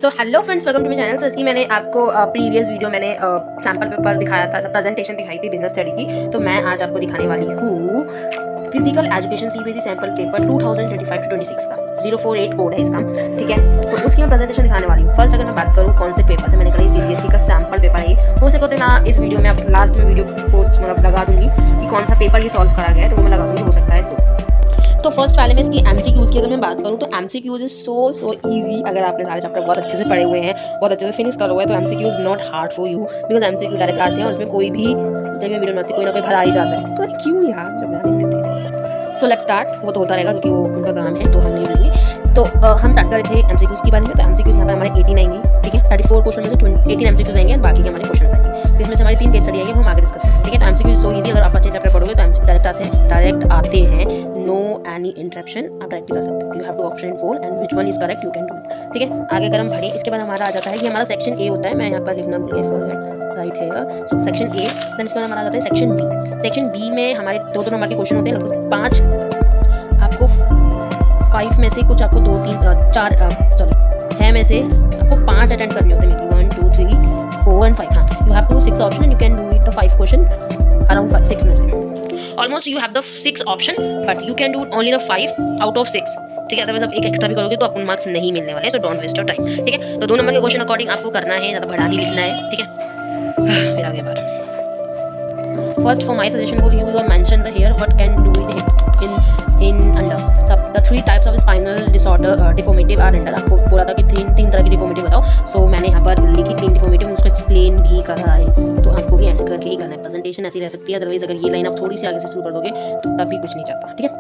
So hello friends, welcome to my channel. So इसकी मैंने आपको प्रीवियस वीडियो मैंने सैम्पल पेपर दिखाया था, प्रेजेंटेशन दिखाई थी बिजनेस स्टडी की। तो मैं आज आपको दिखाने वाली हूँ physical education CBSE sample paper 2025-26 का 048 कोड है इसका, ठीक है। तो उसकी मैं प्रेजेंटेशन दिखाने वाली हूँ। फर्स्ट अगर मैं बात करूँ कौन से पेपर से, मैंने कहा सीबीएसई का सैम्पल पेपर है। हो सके तो मैं इस वीडियो में अब लास्ट में वीडियो पोस्ट मतलब लगा दूंगी कि कौन सा पेपर ये सॉल्व करा गया है, तो वो मैं लगा दूंगी, हो सकता है तो फर्स्ट पहले मैं इसकी एमसीक्यूज़ की अगर मैं बात करूँ तो एमसीक्यूज़ इज सो इजी। अगर आपने सारे चैप्टर बहुत अच्छे से पढ़े हुए हैं, बहुत अच्छे से फिनिश करो है, तो MCQs not hard for you, because MCQ direct आते हैं और उसमें कोई भी जब मैं वीडियो बनाती कोई ना कोई भरा ही जाता है। तो क्यों यार जब बना नहीं देते। So let's start. वो तो होता रहेगा क्योंकि वो उनका काम है, तो हम नहीं बोलेंगे। तो हम स्टार्ट कर रहे थे एमसीक्यूज़ के बारे में। तो एमसीक्यूज़ यहाँ पर हमारे 18 आएंगे, ठीक है। 34 क्वेश्चन में से 18 एमसीक्यूज़ आएंगे और बाकी के हमारे क्वेश्चन आएंगे। तो इसमें से हमारी 3 केस स्टडी आएंगे, वो हम आगे डिस्कस करेंगे, ठीक है। तो एमसीक्यू सो इजी, अगर आप अच्छे चैप्टर पढ़ोगे तो एमसीक्यू डायरेक्ट आते हैं, नो एनी इंटरप्शन, आप डायरेक्टली कर सकते हो। You have to option in 4 and which one is correct you can do it, ठीक है। आगे अगर हम बढ़े, इसके बाद हमारा आ जाता है कि हमारा सेक्शन ए होता है। मैं यहाँ पर लिखना भूल गया, फॉरवर्ड राइट है। सो सेक्शन ए, देन इसके बाद हमारा आ जाता है सेक्शन बी। सेक्शन बी में हमारे 2 नंबर के क्वेश्चन होते हैं, लगभग 5 आपको 5 में से कुछ आपको 2 3 4 6 में से आपको 5 अटेंड करने होते हैं। 1 2 3 4 एंड 5। हाँ, you have to 6 option and you can do it the 5 question around 6 में से। Almost you have the 6 option but you can do only the 5 out of 6, ठीक है। अदरवाइज आप एक एक्स्ट्रा भी करोगे तो आपको मार्क्स नहीं मिलने वाले, so don't waste your time, ठीक है। तो 2 नंबर के क्वेश्चन अकॉर्डिंग आपको करना है, ज़्यादा बढ़ा नहीं लिखना है, ठीक है। फिर आगे बात। First, for my suggestion for you are mentioned here what can do it in under the 3 types of spinal disorder deformity are under। आपको बोला था कि तीन तरह की डिफॉर्मिटी बताओ। सो मैंने यहाँ पर लिखी 3 डिफॉर्मिटी, उसको एक्सप्लेन भी करा है। तो आपको भी ऐसे करके ही करना है, प्रेजेंटेशन ऐसी रह सकती है। अदरवाइज अगर ये लाइन आप थोड़ी सी आगे से शुरू कर दोगे तो तब भी कुछ नहीं चाहता, ठीक है।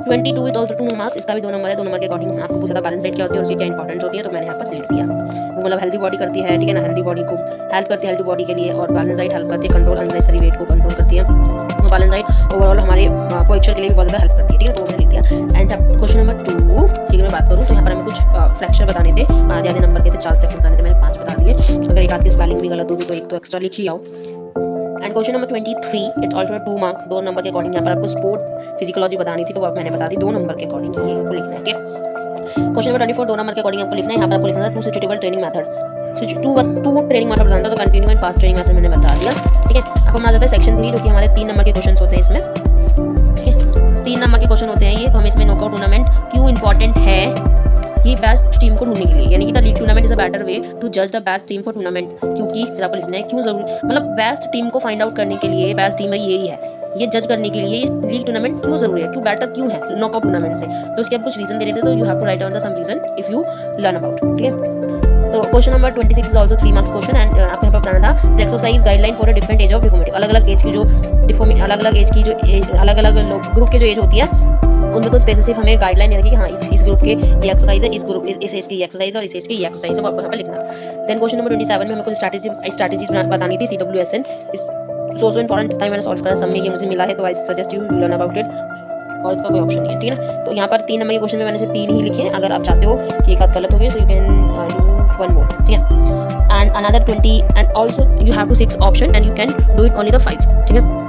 22 विद ऑल्सो 2 मार्क्स, इसका भी 2 नंबर है। 2 नंबर के अकॉर्डिंग आपको पूछा था बैलेंस डाइट क्या होती है और उसकी क्या इंपॉर्टेंस होती है, तो मैंने यहाँ पर लिख दिया। वो मतलब हेल्दी बॉडी करती है, ठीक है ना। हेल्दी बॉडी को हेल्प करती है, हेल्दी बॉडी के लिए, और बैलेंस डाइट हेल्प करती है कंट्रोल अननेसेसरी वेट को कंट्रोल करती है। तो बैलेंस डाइट ओवरऑल हमारे पोस्चर के लिए भी बहुत ज़्यादा हेल्प करती है, ठीक है। तो मैंने लिख दिया। एंड क्वेश्चन नंबर 2 की मैं बात करूँ तो यहाँ पर हमें कुछ फ्रैक्चर बताने थे, आधे नंबर के थे, 4 फ्रैक्चर बताने थे, मैंने 5 बता दिए। अगर एक आध की स्पेलिंग भी गलत होगी तो एक तो एक्स्ट्रा लिख ही आओ। And question number 23 it's also 2 marks, 2 number के अकॉर्डिंग। यहाँ पर आपको स्पोर्ट फिजिकोलॉजी बतानी थी, तो अब मैंने बता दी 2 नंबर के अकॉर्डिंग, ये आपको लिखना है, ठीक है। क्वेश्चन नंबर 24 2 नंबर के अकॉर्डिंग आपको लिखना है। यहाँ पर आपको लिखना है 2 suitable training method. Two training method बताना था, तो continue and fast training method मैंने बता दिया, ठीक है। अब हमारा जाता है सेक्शन 3, जो कि हमारे 3 नंबर के क्वेश्चन होते हैं इसमें, ठीक है। 3 नंबर के क्वेश्चन होते हैं ये। तो हम इसमें नॉकआउट टूर्नामेंट क्यों इंपॉर्टेंट है ये बेस्ट टीम को ढूंढने के लिए, यानी कि the league tournament is a better way to जज the best team for tournament. क्योंकि फिर आपको लिखना है क्यों जरूरी, मतलब बेस्ट टीम को फाइंड आउट करने के लिए, बेस्ट टीम है यही है, ये जज करने के लिए लीग टूर्नामेंट क्यों जरूरी है, क्यों बेटर क्यों है नॉकआउट टूर्नामेंट से। तो उसके आप कुछ रीजन दे रहे थे, तो you have to write down the some reason if you learn about, ठीक है। तो question number 26 is also 3 marks question. And आपको यहाँ पर बताना था the exercise guideline for a different age of deformity. अलग अलग एज की जो डिफॉर्मिटी, अलग अलग एज की जो अलग अलग ग्रुप के जो एज होती है, उनमें कुछ स्पेसिफिक हमें गाइडलाइन रखी कि हाँ इस ग्रुप के ये एक्सरसाइज है, इस एज की ये एक्सरसाइज है और इस एज की ये एक्सरसाइज है, वो आपको यहाँ पर लिखना। देन क्वेश्चन नंबर 27 में हमें कुछ स्ट्रैटेजीज बतानी थी, CWSN सो इंपॉर्टेंट था, मैंने सॉल्व करा, सब में ये मुझे मिला है, तो I suggest you learn about it, और इसका कोई ऑप्शन नहीं है, ठीक है ना। तो यहाँ पर 3 नंबर के क्वेश्चन में मैंने से 3 ही लिखे हैं। अगर आप चाहते हो कि एक आध गलत हो गए so you can do 1 more, ठीक है। And another 20 and also you have to 6 option and you can do it only the 5, ठीक है।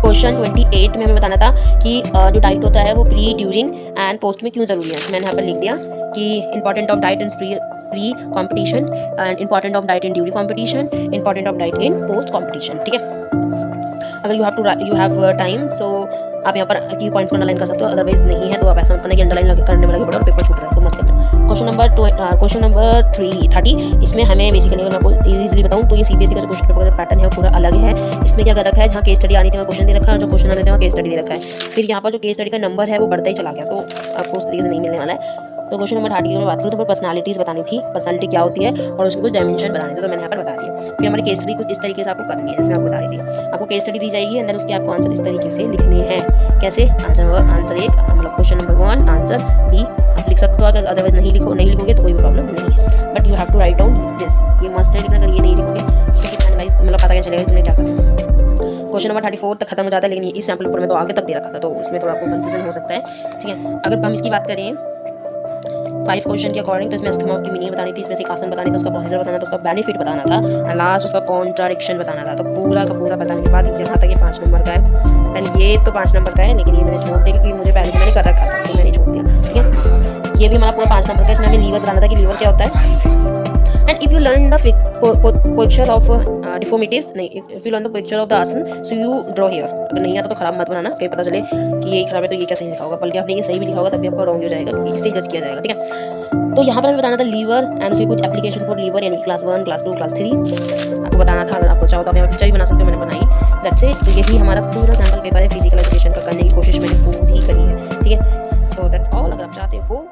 क्वेश्चन 28 में हमें बताना था कि जो डाइट होता है वो प्री, ड्यूरिंग एंड पोस्ट में क्यों जरूरी है। मैंने यहाँ पर लिख दिया कि important of diet in pre competition and important of diet in during competition, important of diet in post competition, ठीक है। अगर यू हैव टाइम सो आप यहाँ पर की पॉइंट्स को अंडरलाइन कर सकते हो, अदरवाइज नहीं है तो आप ऐसा मत करना कि अंडरलाइन करने में लगे पड़े और पेपर छूट रहा है, तो मत करना। क्वेश्चन नंबर 30 इसमें हमें बेसिकली अगर मैं आपको इजीली बताऊँ तो ये सीबीएसई का जो क्वेश्चन पेपर का पैटर्न है वो पूरा अलग है। इसमें क्या कर रखा है, जहाँ केस स्टडी आनी थी वहाँ क्वेश्चन दे रखा है, और जो क्वेश्चन आने थे वहाँ केस स्टडी दे रखा है। फिर यहाँ पर जो केस स्टडी का नंबर है वो बढ़ता ही चला गया, तो आपको उस तरीके से नहीं मिलने वाला है। तो क्वेश्चन नंबर 30 में बात करूँ तो पर्सनालिटीज़ बतानी थी, पर्सनालिटी क्या होती है और उसके कुछ डायमेंशन बताने थे, तो मैंने यहाँ पर बता दिया। फिर हमारी केस स्टडी कुछ इस तरीके से आपको करनी है, जैसे मैं आपको बता रही थी। आपको केस स्टडी दी जाएगी एंड देन उसके आपको आंसर इस तरीके से लिखने हैं। कैसे? आंसर 1 मतलब क्वेश्चन नंबर 1 आंसर B आप लिख सकते हो। अगर अदरवाइज नहीं लिखोगे तो कोई भी प्रॉब्लम नहीं है, but you have to write down this, ये मस्ट है लिखना। अगर ये नहीं लिखोगे तो एनालाइज मतलब पता क्या चलेगा तुमने क्या करना। क्वेश्चन नंबर 34 तक खत्म हो जाता है, लेकिन इस सैम्पल पेपर में तो आगे तक दे रखा था, तो उसमें थोड़ा आपको कंफ्यूजन हो सकता है, ठीक है। अगर हम इसकी बात करें 5 क्वेश्चन के अकॉर्डिंग, तो इसमें अस्थमा की मीनिंग बतानी थी, इसमें सिकासन बतानी था, उसका प्रोसीजर बताना था, उसका बेनिफिट बताना था, और लास्ट उसका कॉन्ट्राडिक्शन बताना था। तो पूरा का पूरा बताने के बाद यहाँ तक ये 5 नंबर का है। एंड ये तो 5 नंबर का है, लेकिन ये मैंने छोड़ दिया क्योंकि मुझे पहले से मैंने कर रखा था, तो मैंने छोड़ दिया, ठीक है। ये भी हमारा पूरा 5 नंबर का है। इसमें हमें लीवर बताना था कि लीवर क्या होता है, and if you learn the picture of deformities, नहीं, if you learn the picture of the asana so you draw here. अगर नहीं आता तो खराब मत बनाना, कहीं पता चले कि ये खराब है तो ये क्या सही लिखा होगा, बल्कि आपने ये सही भी लिखा होगा तब भी आपका रॉन्ग हो जाएगा, इससे जज किया जाएगा, ठीक है। तो यहाँ पर हमें बताना था लीवर एंड उसकी कुछ एप्लीकेशन फॉर लीवर, यानी क्लास 1, क्लास 2, क्लास 3 आपको बताना था। अगर आपको चाहो तो आप यहाँ पिक्चर भी बना सकते हो, मैंने बनाई, दैट्स इट। तो यही हमारा पूरा सैम्पल पेपर है, फिजिकल एजुकेशन का करने की कोशिश मैंने पूरी करी है, ठीक है। So that's all. अगर आप चाहते हो